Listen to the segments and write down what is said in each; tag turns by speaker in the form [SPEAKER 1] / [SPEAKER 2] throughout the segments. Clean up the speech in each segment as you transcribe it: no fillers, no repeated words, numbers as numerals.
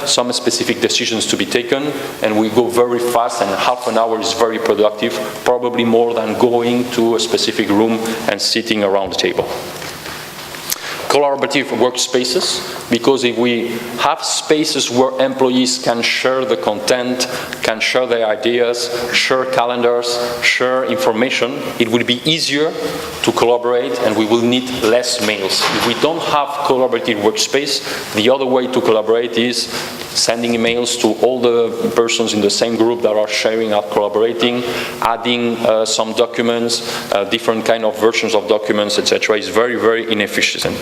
[SPEAKER 1] some specific decisions to be taken, and we go very fast, and half an hour is very productive, probably more than going to a specific room and sitting around the table. Collaborative workspaces, because if we have spaces where employees can share the content, can share their ideas, share calendars, share information, it will be easier to collaborate and we will need less mails. If we don't have collaborative workspace, the other way to collaborate is sending emails to all the persons in the same group that are sharing or collaborating, adding some documents, different kind of versions of documents, etc. is very, very inefficient.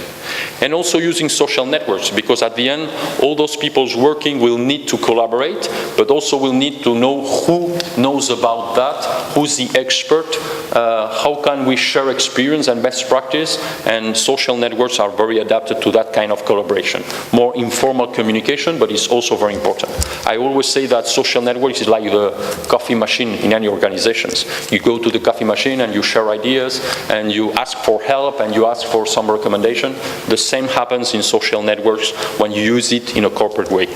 [SPEAKER 1] And also using social networks, because at the end, all those people working will need to collaborate, but also will need to know who knows about that, who's the expert, how can we share experience and best practice, and social networks are very adapted to that kind of collaboration. More informal communication, but it's also very important. I always say that social networks is like the coffee machine in any organizations. You go to the coffee machine and you share ideas, and you ask for help, and you ask for some recommendation. The same happens in social networks when you use it in a corporate way.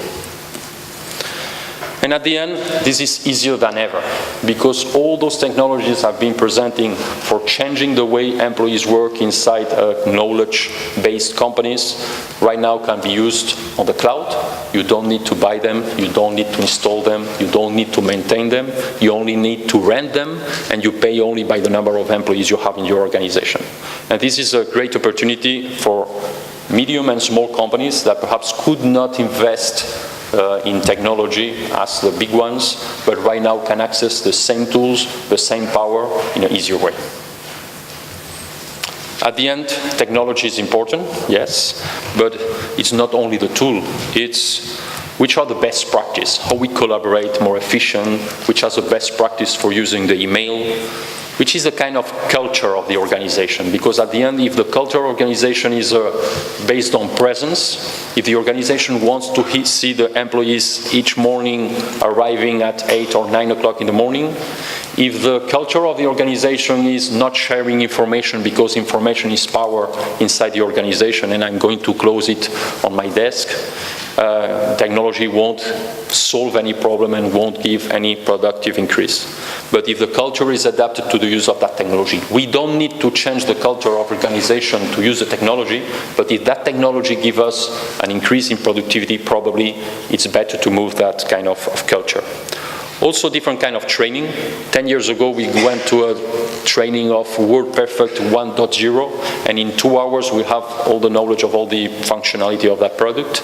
[SPEAKER 1] And at the end, this is easier than ever, because all those technologies have been presenting for changing the way employees work inside knowledge-based companies. Right now can be used on the cloud. You don't need to buy them, you don't need to install them, you don't need to maintain them, you only need to rent them, and you pay only by the number of employees you have in your organization. And this is a great opportunity for medium and small companies that perhaps could not invest in technology as the big ones, but right now can access the same tools, the same power in an easier way. At the end, technology is important, yes, but it's not only the tool, it's which are the best practice, how we collaborate more efficient, which has the best practice for using the email, which is the kind of culture of the organization. Because at the end, if the culture organization is based on presence, if the organization wants to see the employees each morning arriving at 8 or 9 o'clock in the morning, if the culture of the organization is not sharing information because information is power inside the organization and I'm going to close it on my desk, technology won't solve any problem and won't give any productive increase. But if the culture is adapted to the use of that technology, we don't need to change the culture of organization to use the technology, but if that technology gives us an increase in productivity, probably it's better to move that kind of culture. Also different kind of training. 10 years ago we went to a training of WordPerfect 1.0, and in 2 hours we have all the knowledge of all the functionality of that product.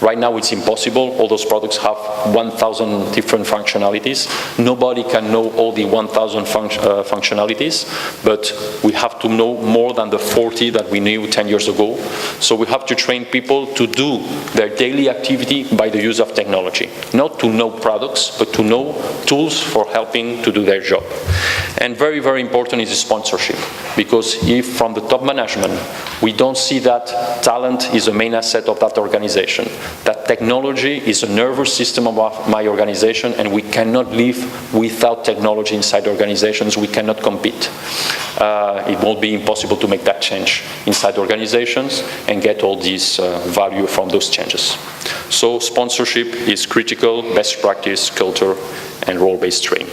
[SPEAKER 1] Right now it's impossible. All those products have 1,000 different functionalities. Nobody can know all the 1,000 functionalities, but we have to know more than the 40 that we knew 10 years ago. So we have to train people to do their daily activity by the use of technology. Not to know products, but to know tools for helping to do their job. And very, very important is the sponsorship, because if from the top management we don't see that talent is a main asset of that organization, that technology is a nervous system of my organization, and we cannot live without technology inside organizations, we cannot compete. It won't be impossible to make that change inside organizations and get all this value from those changes. So sponsorship is critical, best practice, culture, and role-based training.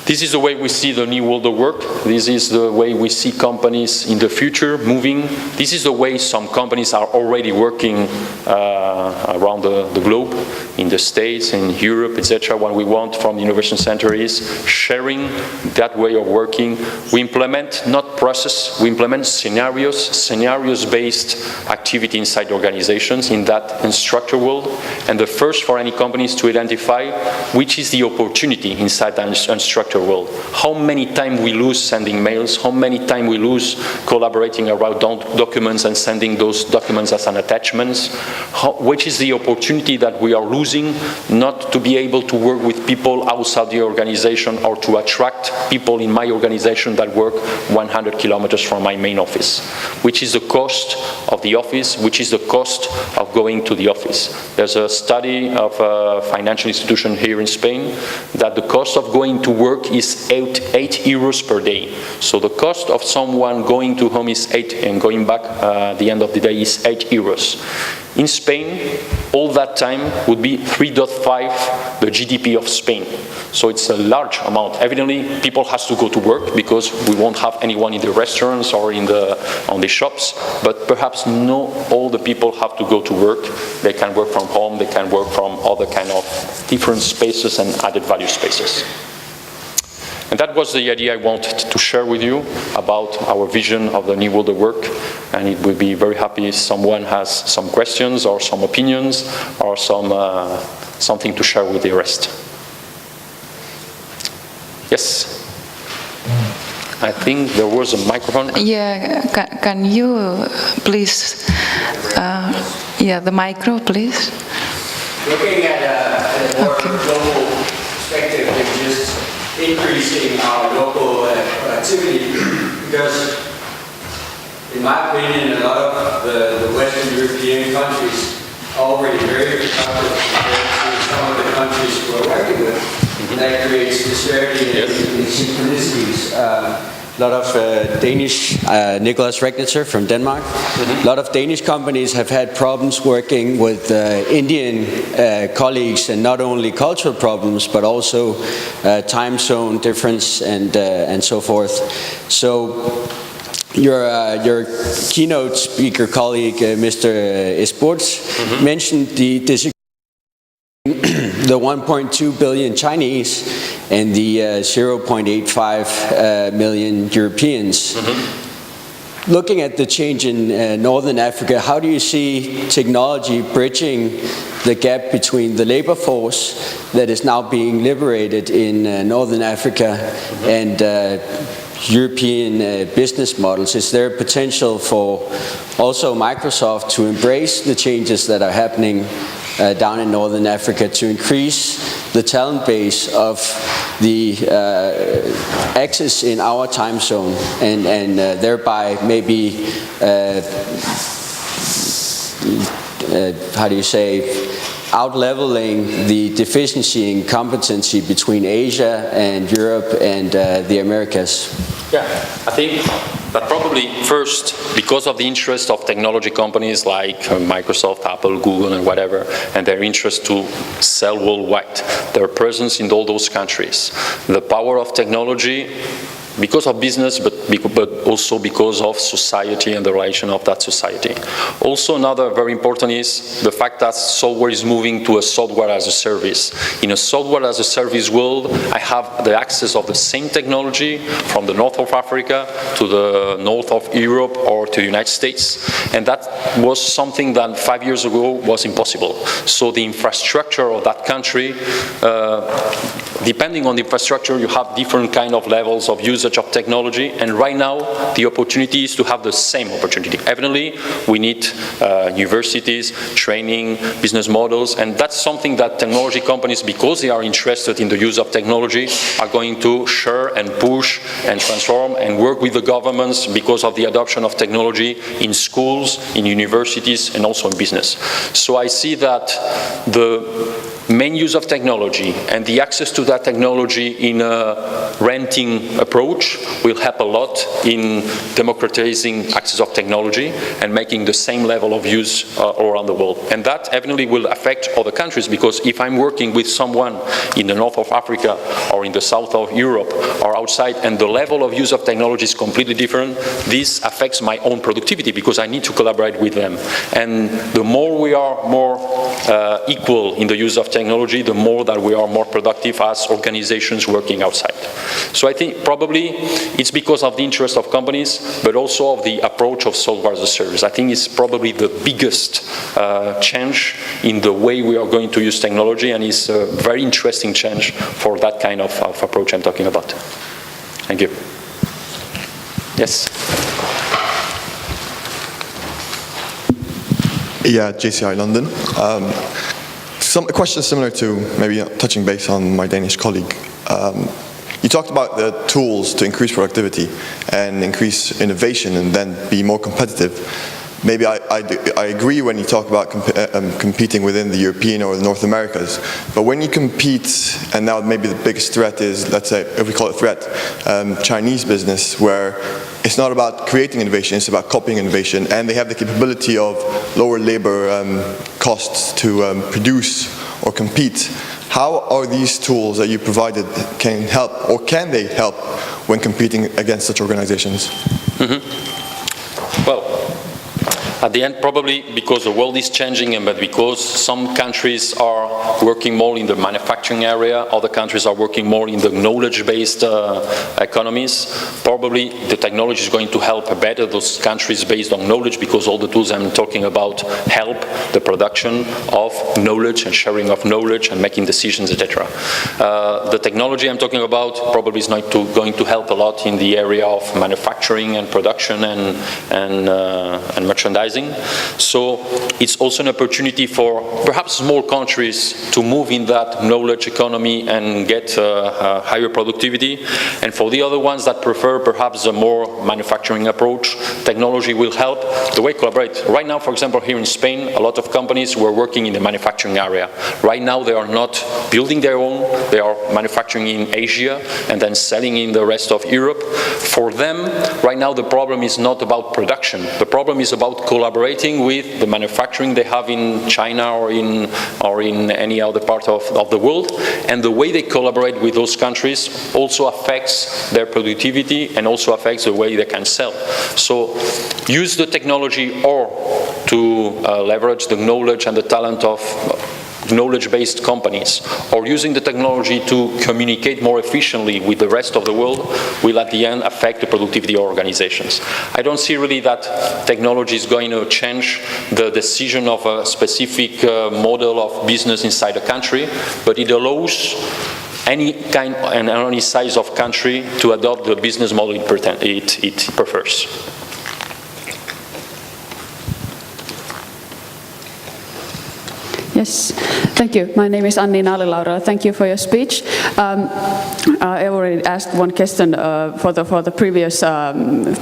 [SPEAKER 1] This is the way we see the new world of work. This is the way we see companies in the future moving. This is the way some companies are already working around the globe, in the States, in Europe, etc. What we want from the innovation center is sharing that way of working. We implement not process, we implement scenarios-based activity inside organizations in that instructor world. And the first for any company is to identify which is the opportunity inside that instructor world. How many times we lose sending mails, how many times we lose collaborating around documents and sending those documents as an attachments, which is the opportunity that we are losing not to be able to work with people outside the organization or to attract people in my organization that work 100 kilometers from my main office, which is the cost of the office, which is the cost of going to the office. There's a study of a financial institution here in Spain that the cost of going to work work is 8 euros per day. So the cost of someone going to home is 8 and going back at the end of the day is 8 euros. In Spain, all that time would be 3.5 the GDP of Spain. So it's a large amount. Evidently, people have to go to work because we won't have anyone in the restaurants or on the shops, but perhaps not all the people have to go to work. They can work from home, they can work from other kind of different spaces and added value spaces. And that was the idea I wanted to share with you about our vision of the new world of work. And it would be very happy if someone has some questions or some opinions or something to share with the rest. Yes. I think there was a microphone.
[SPEAKER 2] Yeah, can you please, the micro, please.
[SPEAKER 3] Looking at a more global perspective than just increasing our local productivity, because in my opinion, a lot of the Western European countries are already very productive compared to some of the countries we're working with. And that creates disparity and synchronicities. A lot of Danish, Nicholas Regnitzer from Denmark, a lot of Danish companies have had problems working with Indian colleagues, and not only cultural problems, but also time zone difference and so forth. So your keynote speaker colleague, Mr. Esplugas, mentioned the 1.2 billion Chinese and the 0.85 million Europeans. Looking at the change in Northern Africa, how do you see technology bridging the gap between the labor force that is now being liberated in Northern Africa and European business models? Is there potential for also Microsoft to embrace the changes that are happening down in Northern Africa to increase the talent base of the access in our time zone and thereby maybe out-leveling the deficiency in competency between Asia and Europe and the Americas?
[SPEAKER 1] Yeah, I think that probably first, because of the interest of technology companies like Microsoft, Apple, Google, and whatever, and their interest to sell worldwide, their presence in all those countries, the power of technology, because of business, but also because of society and the relation of that society. Also, another very important is the fact that software is moving to a software as a service. In a software as a service world, I have the access of the same technology from the north of Africa to the north of Europe or to the United States. And that was something that 5 years ago was impossible. So the infrastructure of that country, depending on the infrastructure, you have different kind of levels of usage of technology, and right now the opportunity is to have the same opportunity. Evidently, we need universities, training, business models, and that's something that technology companies, because they are interested in the use of technology, are going to share and push and transform and work with the governments because of the adoption of technology in schools, in universities, and also in business. So I see that the main use of technology and the access to that technology in a renting approach will help a lot in democratizing access of technology and making the same level of use all around the world. And that evidently will affect other countries, because if I'm working with someone in the north of Africa or in the south of Europe or outside, and the level of use of technology is completely different, this affects my own productivity because I need to collaborate with them. And the more we are more equal in the use of technology, the more that we are more productive as organizations working outside. So I think probably it's because of the interest of companies, but also of the approach of software as a service. I think it's probably the biggest change in the way we are going to use technology, and it's a very interesting change for that kind of approach I'm talking about. Thank you. Yes?
[SPEAKER 4] Yeah, JCI London. A question similar to, maybe touching base on my Danish colleague. You talked about the tools to increase productivity and increase innovation and then be more competitive. maybe I agree when you talk about competing within the European or the North Americas, but when you compete, and now maybe the biggest threat is, let's say, if we call it threat, Chinese business, where it's not about creating innovation, it's about copying innovation, and they have the capability of lower labor costs to produce or compete. How are these tools that you provided can help, or can they help when competing against such organizations?
[SPEAKER 1] Well, at the end, probably because the world is changing, but because some countries are working more in the manufacturing area, other countries are working more in the knowledge-based economies, probably the technology is going to help better those countries based on knowledge, because all the tools I'm talking about help the production of knowledge and sharing of knowledge and making decisions, etc. The technology I'm talking about probably is not going to help a lot in the area of manufacturing and production and merchandising. So it's also an opportunity for perhaps small countries to move in that knowledge economy and get higher productivity. And for the other ones that prefer perhaps a more manufacturing approach, technology will help the way collaborate. Right now, for example, here in Spain, a lot of companies were working in the manufacturing area. Right now, they are not building their own. They are manufacturing in Asia and then selling in the rest of Europe. For them, right now, the problem is not about production. The problem is about collaborating with the manufacturing they have in China or in any other part of the world, and the way they collaborate with those countries also affects their productivity and also affects the way they can sell. So use the technology or to leverage the knowledge and the talent of knowledge-based companies, or using the technology to communicate more efficiently with the rest of the world will at the end affect the productivity of organizations. I don't see really that technology is going to change the decision of a specific model of business inside a country, but it allows any kind and any size of country to adopt the business model it prefers.
[SPEAKER 5] Yes, thank you. My name is Anni Naalilaura. Thank you for your speech. I already asked one question for the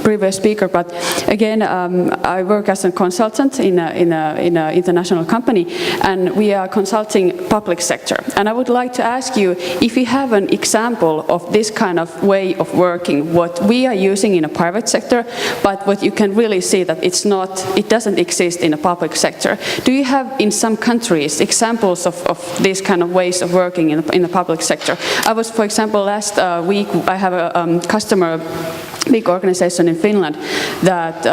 [SPEAKER 5] previous speaker, but again, I work as a consultant in an international company, and we are consulting public sector. And I would like to ask you if you have an example of this kind of way of working, what we are using in a private sector, but what you can really see that it doesn't exist in a public sector. Do you have in some countries examples of these kind of ways of working in the public sector? I was, for example, last week I have a customer, big organization in Finland that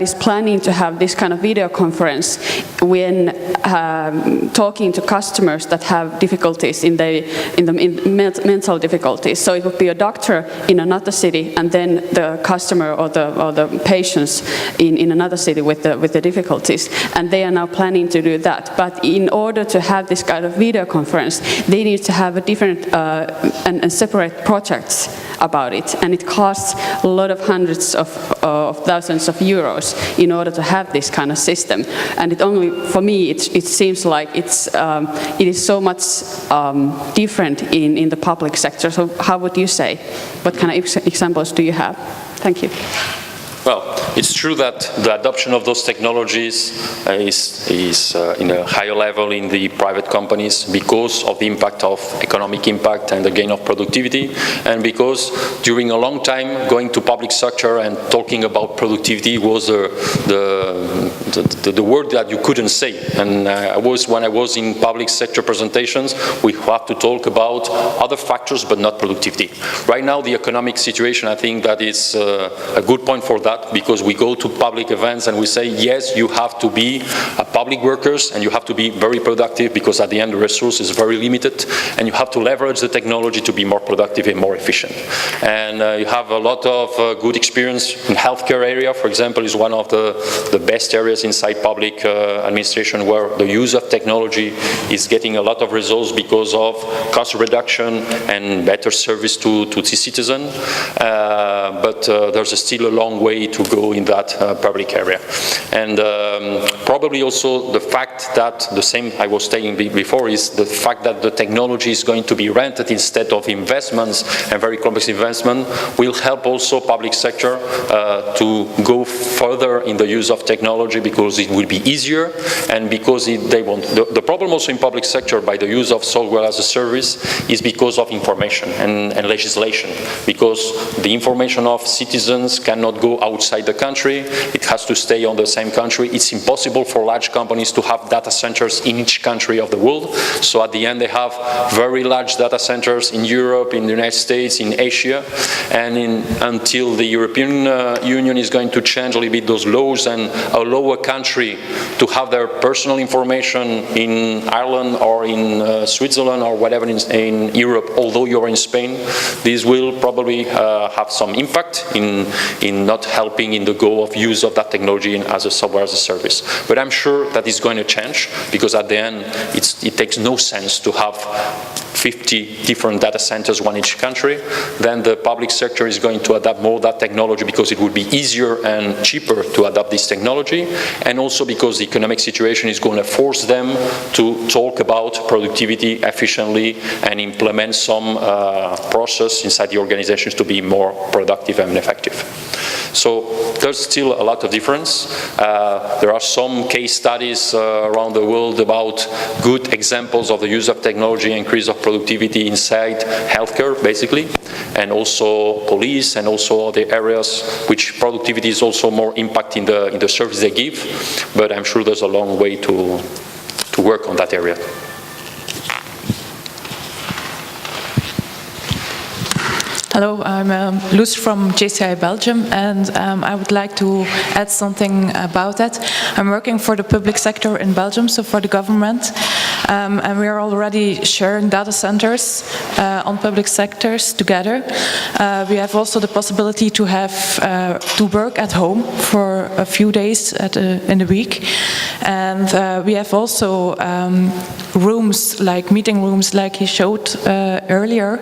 [SPEAKER 5] is planning to have this kind of video conference when talking to customers that have difficulties in mental difficulties. So it would be a doctor in another city, and then the customer or the patients in another city with the difficulties, and they are now planning to do that. But in order to have this kind of video conference, they need to have a different and separate projects about it, and it costs a lot of hundreds of thousands of euros in order to have this kind of system. And for me, it seems like it is so much different in the public sector. So how would you say? What kind of examples do you have? Thank you.
[SPEAKER 1] Well, it's true that the adoption of those technologies is in a higher level in the private companies because of the impact of economic impact and the gain of productivity, and because during a long time going to public sector and talking about productivity was the word that you couldn't say. And when I was in public sector presentations, we have to talk about other factors but not productivity. Right now, the economic situation, I think that is a good point for that, because we go to public events and we say, yes, you have to be public workers and you have to be very productive, because at the end the resource is very limited, and you have to leverage the technology to be more productive and more efficient. And you have a lot of good experience in healthcare area, for example, is one of the best areas inside public administration where the use of technology is getting a lot of results because of cost reduction and better service to the citizen. but there's still a long way to go in that public area. And probably also the fact that, the same I was saying before, is the fact that the technology is going to be rented instead of investments, and very complex investment, will help also public sector to go further in the use of technology, because it will be easier, and because they want. The problem also in public sector by the use of software as a service is because of information and legislation, because the information of citizens cannot go outside the country, it has to stay on the same country. It's impossible for large companies to have data centers in each country of the world, so at the end they have very large data centers in Europe, in the United States, in Asia, and until the European Union is going to change a little bit those laws and allow a country to have their personal information in Ireland or in Switzerland or whatever in Europe, although you're in Spain, this will probably have some impact in not helping in the goal of use of that technology as a software as a service. But I'm sure that it's going to change, because at the end it takes no sense to have 50 different data centers, one each country. Then the public sector is going to adapt more that technology, because it would be easier and cheaper to adapt this technology, and also because the economic situation is going to force them to talk about productivity efficiently and implement some process inside the organizations to be more productive and effective. So there's still a lot of difference. There are some case studies around the world about good examples of the use of technology, increase of productivity inside healthcare, basically, and also police, and also other areas which productivity is also more impact in the service they give. But I'm sure there's a long way to work on that area.
[SPEAKER 6] Hello, I'm Loes from JCI Belgium, and I would like to add something about that. I'm working for the public sector in Belgium, so for the government, and we are already sharing data centers on public sectors together. We have also the possibility to have to work at home for a few days in the week, and we have also rooms, like meeting rooms, like he showed earlier,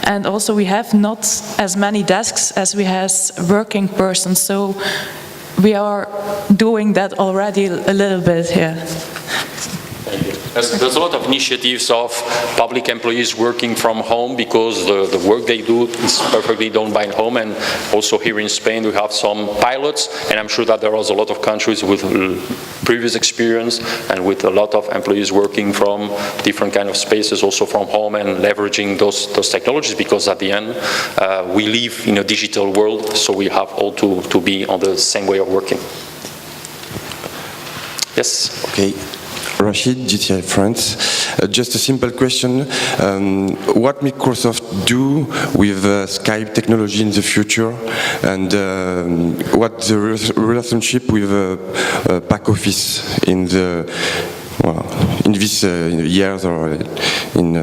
[SPEAKER 6] and also we have not as many desks as we have working persons, so we are doing that already a little bit here.
[SPEAKER 1] There's a lot of initiatives of public employees working from home, because the work they do is perfectly done by home, and also here in Spain we have some pilots, and I'm sure that there are a lot of countries with previous experience and with a lot of employees working from different kind of spaces, also from home, and leveraging those technologies, because at the end we live in a digital world, so we have all to be on the same way of working. Yes?
[SPEAKER 7] Okay. Rashid, JCI France. Just a simple question. What Microsoft do with Skype technology in the future, and what the relationship with back office in the in these years, or in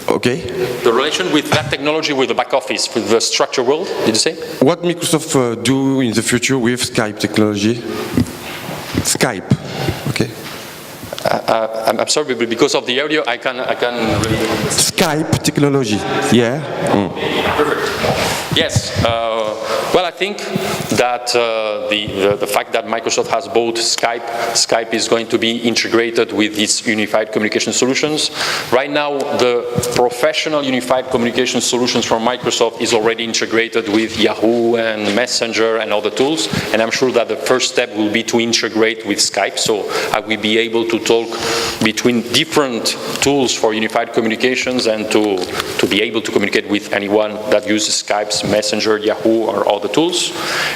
[SPEAKER 7] okay.
[SPEAKER 1] The relation with that technology with the back office, with the structure world, did you say?
[SPEAKER 7] What Microsoft do in the future with Skype technology? Skype, okay.
[SPEAKER 1] I'm sorry, but because of the audio, I can really...
[SPEAKER 7] Skype technology, yeah.
[SPEAKER 1] Perfect. Yes. Well, I think that the fact that Microsoft has bought Skype is going to be integrated with its unified communication solutions. Right now, the professional unified communication solutions from Microsoft is already integrated with Yahoo and Messenger and other tools, and I'm sure that the first step will be to integrate with Skype, so I will be able to talk between different tools for unified communications, and to be able to communicate with anyone that uses Skype's Messenger, Yahoo, or other tools.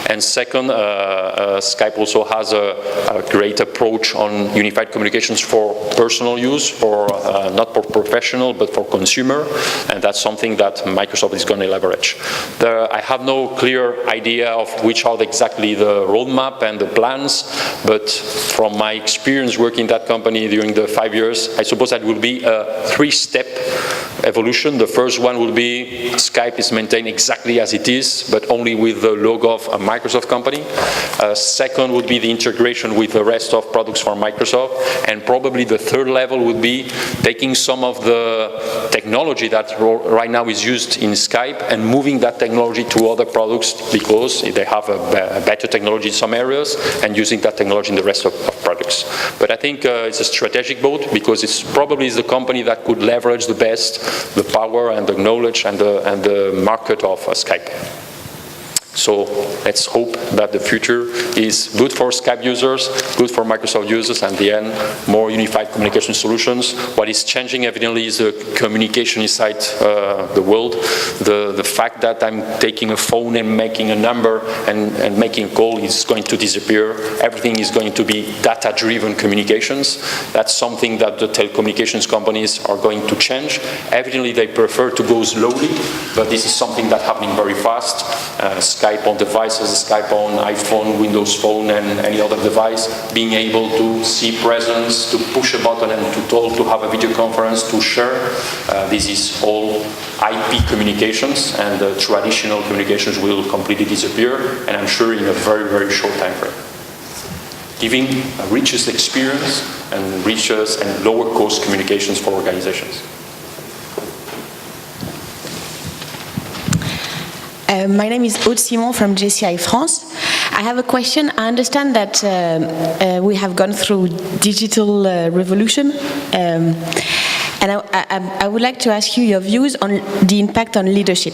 [SPEAKER 1] And second, Skype also has a great approach on unified communications for personal use, for not for professional, but for consumer, and that's something that Microsoft is going to leverage. I have no clear idea of which are exactly the roadmap and the plans, but from my experience working in that company during the 5 years, I suppose that will be a 3-step evolution. The first one will be Skype is maintained exactly as it is, but only with with the logo of a Microsoft company. Second would be the integration with the rest of products from Microsoft. And probably the third level would be taking some of the technology that right now is used in Skype and moving that technology to other products because they have a better technology in some areas and using that technology in the rest of products. But I think it's a strategic vote because it's probably the company that could leverage the best the power and the knowledge and the market of Skype. So let's hope that the future is good for Skype users, good for Microsoft users, and in the end, more unified communication solutions. What is changing evidently is the communication inside the world. The fact that I'm taking a phone and making a number and making a call is going to disappear. Everything is going to be data-driven communications. That's something that the telecommunications companies are going to change. Evidently, they prefer to go slowly, but this is something that's happening very fast. Skype on devices, Skype on iPhone, Windows Phone, and any other device, being able to see presence, to push a button and to talk, to have a video conference, to share. This is all IP communications, and the traditional communications will completely disappear, and I'm sure in a very, very short time frame. Giving a richest experience and richest and lower cost communications for organizations.
[SPEAKER 8] My name is Aude Simon from JCI France. I have a question. I understand that we have gone through digital revolution, and I would like to ask you your views on the impact on leadership.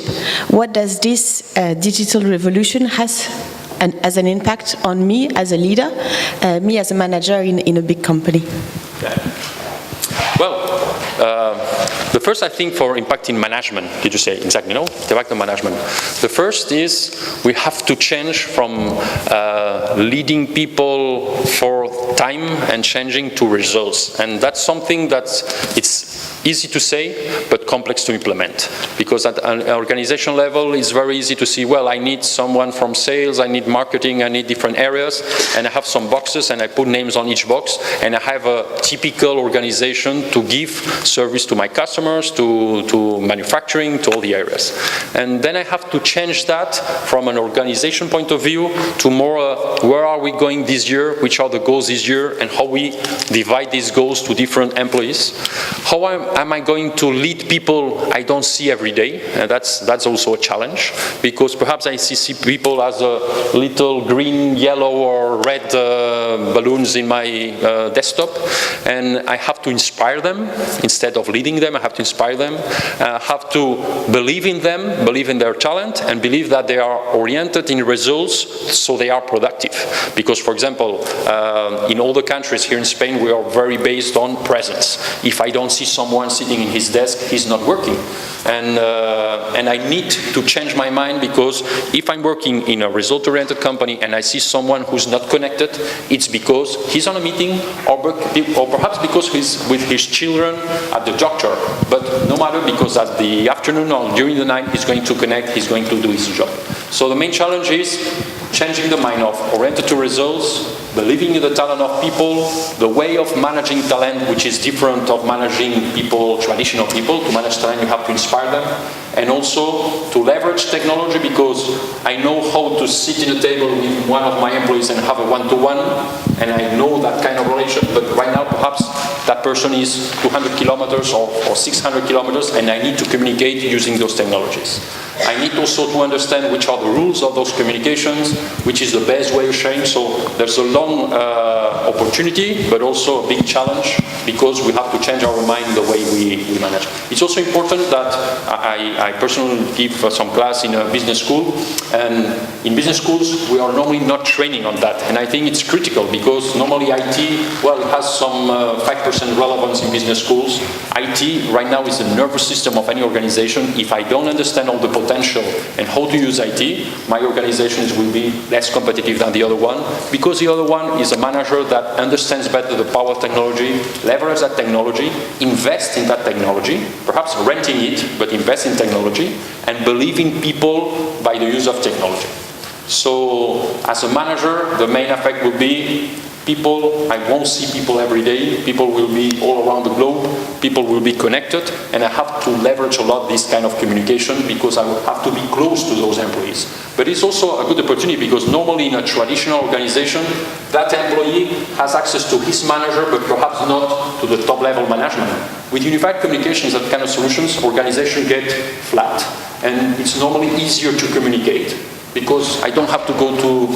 [SPEAKER 8] What does this digital revolution has as an impact on me as a leader, me as a manager in a big company?
[SPEAKER 1] Well, the first, I think, for impacting management, did you say exactly? No, impact on management. The first is we have to change from leading people for time and changing to results. And that's something that it's easy to say, but complex to implement. Because at an organization level, it's very easy to see, well, I need someone from sales, I need marketing, I need different areas, and I have some boxes, and I put names on each box, and I have a typical organization to give service to my customers, to manufacturing, to all the areas. And then I have to change that from an organization point of view to more, where are we going this year, which are the goals this year, and how we divide these goals to different employees. How am I going to lead people I don't see every day? That's also a challenge, because perhaps I see people as a little green, yellow, or red balloons in my desktop, and I have to inspire them instead of leading them. I have to inspire them. I have to believe in them, believe in their talent, and believe that they are oriented in results, so they are productive. Because, for example, in all the countries here in Spain, we are very based on presence. If I don't see someone sitting in his desk, he's not working. And I need to change my mind, because if I'm working in a result-oriented company and I see someone who's not connected, it's because he's on a meeting, or perhaps because he's with his children at the doctor. But no matter, because at the afternoon or during the night, he's going to connect, he's going to do his job. So the main challenge is changing the mind of oriented to results, believing in the talent of people, the way of managing talent, which is different of managing people, traditional people. To manage talent, you have to inspire them, and also to leverage technology, because I know how to sit in a table with one of my employees and have a one-to-one, and I know that kind of relation, but right now perhaps that person is 200 kilometers or 600 kilometers, and I need to communicate using those technologies. I need also to understand which are the rules of those communications, which is the best way of sharing. So there's a long opportunity, but also a big challenge, because we have to change our mind the way we manage. It's also important that I personally give some class in a business school, and in business schools we are normally not training on that, and I think it's critical, because normally IT, well, it has some 5% relevance in business schools. IT right now is the nervous system of any organization. If I don't understand all the potential and how to use IT, my organizations will be less competitive than the other one, because the other one is a manager that understands better the power of technology, leverage that technology, invest in that technology, perhaps renting it, but invest in technology, and believe in people by the use of technology. So as a manager, the main effect would be People, I won't see people every day. People will be all around the globe. People will be connected, and I have to leverage a lot this kind of communication because I will have to be close to those employees. But it's also a good opportunity because normally in a traditional organization, that employee has access to his manager, but perhaps not to the top level management. With unified communications, that kind of solutions, organizations get flat, and it's normally easier to communicate. Because I don't have to go to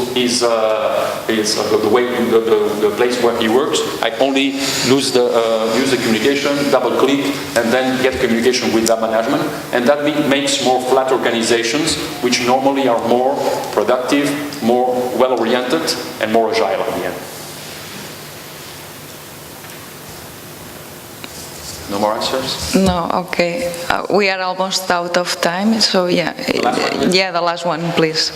[SPEAKER 1] the place where he works. I only use the communication, double click, and then get communication with that management. And that makes more flat organizations, which normally are more productive, more well-oriented, and more agile at the end. No more answers?
[SPEAKER 2] No, okay. We are almost out of time, so yeah. Yeah, the last one, please.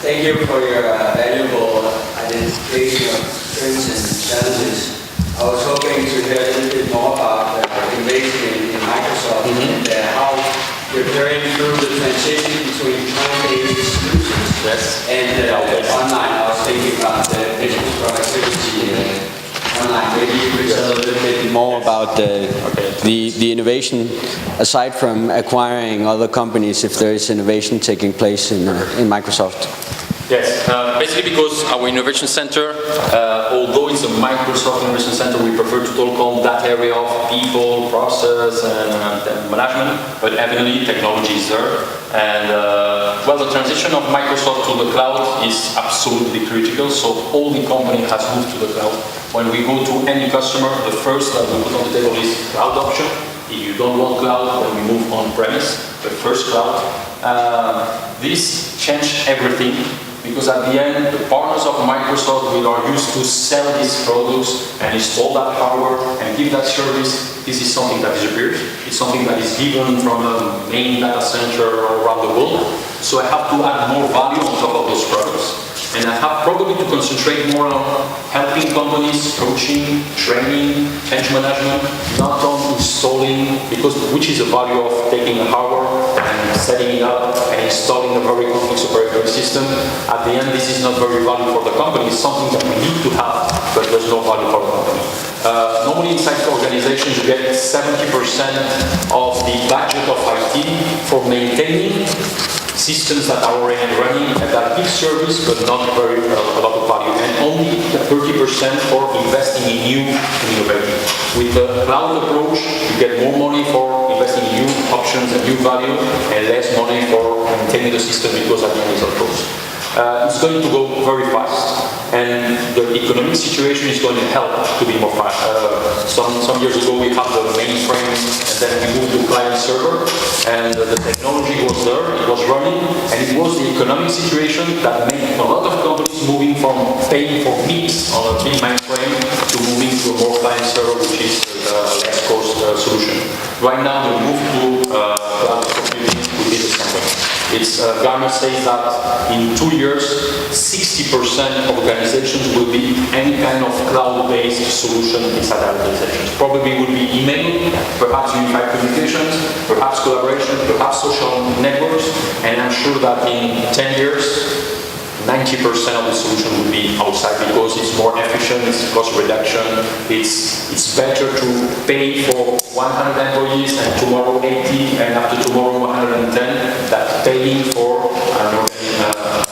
[SPEAKER 3] Thank you for your valuable identification of trends and challenges. I was hoping to hear a little bit more about innovation in Microsoft and how you're carrying through the transition between cloud-based solutions and online. I was thinking about the business productivity online. Maybe you could tell a little bit more about the innovation, aside from acquiring other companies, if there is innovation taking place in Microsoft.
[SPEAKER 1] Yes, basically because our innovation center, although it's a Microsoft Innovation Center, we prefer to talk on that area of people, process, and management, but evidently technology is there. And well, the transition of Microsoft to the cloud is absolutely critical, so all the company has moved to the cloud. When we go to any customer, the first that we put on the table is cloud option. If you don't want cloud, then we move on-premise, but first cloud. This changed everything. Because at the end, the partners of Microsoft are used to sell these products and install that hardware and give that service. This is something that disappears. It's something that is given from a main data center around the world. So I have to add more value on top of those products. And I have probably to concentrate more on helping companies, coaching, training, change management, not on installing, which is the value of taking a hardware and setting it up and installing a very complex operating system. At the end, this is not very valuable for the company. It's something that we need to have, but there's no value for the company. Normally inside organizations, you get 70% of the budget of IT for maintaining systems that are already running and that give service but not a lot of value, and only 30% for investing in new and innovative. With the cloud approach, you get more money for investing in new options and new value and less money for maintaining the system because at the end it's a cost. It's going to go very fast, and the economic situation is going to help to be more fast. Some years ago we had the mainframes, and then we moved to client server, and the technology was there, it was running, and it was the economic situation that made a lot of companies moving from paying for MIPS on a big mainframe to moving to a more client server, which is a less cost solution. Right now the move to cloud computing will be the same way. Gartner says that in 2 years, 60% of organizations will be any kind of cloud-based solution inside their organizations. Probably will be email, perhaps unified communications, perhaps collaboration, perhaps social networks, and I'm sure that in 10 years, 90% of the solution will be outside because it's more efficient, it's cost reduction, it's better to pay for 100 employees and tomorrow 80 and after tomorrow 110 than paying for a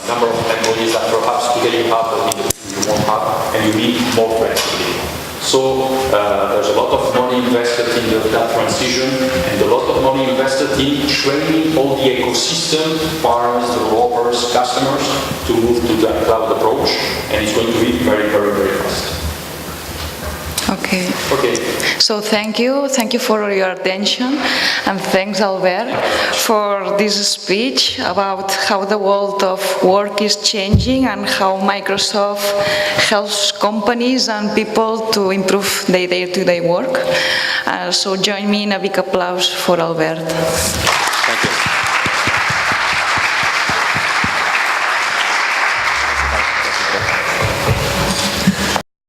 [SPEAKER 1] number of employees that perhaps today you have but you won't have, and you need more flexibility. So there's a lot of money invested in that transition and a lot of money invested in training all the ecosystem, partners, developers, customers to move to that cloud approach, and it's going to be very, very, very fast.
[SPEAKER 2] Okay.
[SPEAKER 1] Okay.
[SPEAKER 2] So thank you for your attention, and thanks Albert for this speech about how the world of work is changing and how Microsoft helps companies and people to improve their day-to-day work. So join me in a big applause for Albert.
[SPEAKER 1] Thank you.